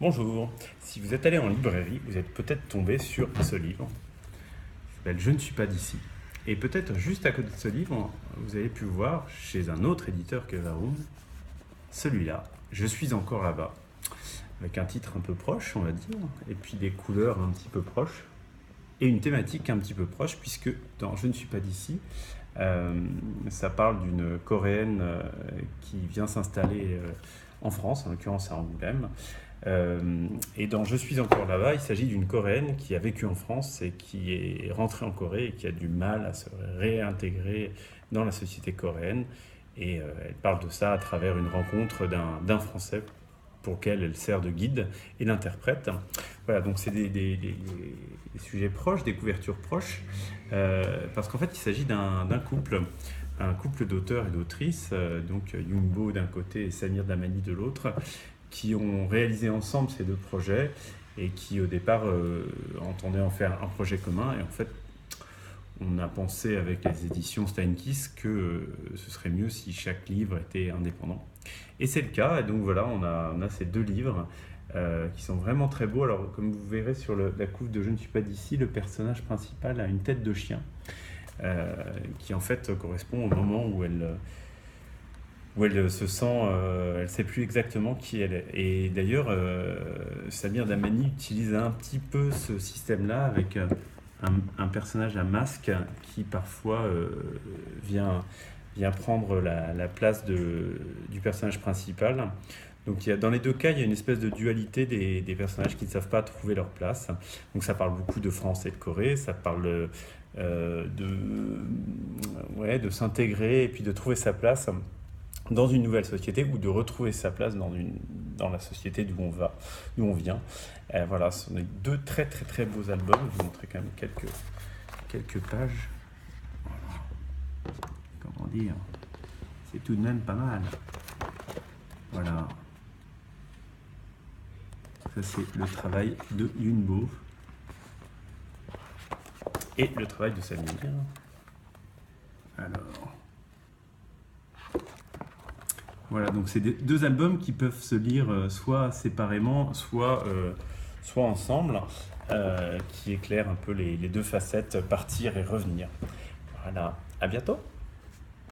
Bonjour, si vous êtes allé en librairie, vous êtes peut-être tombé sur ce livre, qui s'appelle Je ne suis pas d'ici. Et peut-être juste à côté de ce livre, vous avez pu voir chez un autre éditeur que Varoum, celui-là, Je suis encore là-bas, avec un titre un peu proche, on va dire, et puis des couleurs un petit peu proches, et une thématique un petit peu proche, puisque dans Je ne suis pas d'ici, ça parle d'une Coréenne qui vient s'installer en France, en l'occurrence à Angoulême. Et dans Je suis encore là-bas, il s'agit d'une Coréenne qui a vécu en France et qui est rentrée en Corée et qui a du mal à se réintégrer dans la société coréenne. Et elle parle de ça à travers une rencontre d'un Français pour lequel elle sert de guide et d'interprète. Voilà, donc c'est des sujets proches, des couvertures proches, parce qu'en fait il s'agit d'un couple. Un couple d'auteurs et d'autrices, donc Yumbo d'un côté et Samir Dlamani de l'autre, qui ont réalisé ensemble ces deux projets et qui au départ entendaient en faire un projet commun. Et en fait, on a pensé avec les éditions Steinkiss que ce serait mieux si chaque livre était indépendant. Et c'est le cas, et donc voilà, on a ces deux livres qui sont vraiment très beaux. Alors comme vous verrez sur la couve de Je ne suis pas d'ici, le personnage principal a une tête de chien qui en fait correspond au moment où elle se sent, elle ne sait plus exactement qui elle est. Et d'ailleurs, Samir Dlamani utilise un petit peu ce système-là avec un personnage à masque qui parfois vient prendre la place du personnage principal. Donc dans les deux cas, il y a une espèce de dualité des personnages qui ne savent pas trouver leur place. Donc ça parle beaucoup de France et de Corée, ça parle de s'intégrer et puis de trouver sa place dans une nouvelle société ou de retrouver sa place dans la société d'où on vient. Voilà, ce sont deux très très très beaux albums. Je vais vous montrer quand même quelques pages. Voilà. Comment dire, c'est tout de même pas mal. Voilà. Ça c'est le travail de Yunbo et le travail de Samir. Alors. Voilà, donc c'est deux albums qui peuvent se lire soit séparément, soit ensemble, qui éclairent un peu les deux facettes, partir et revenir. Voilà, à bientôt!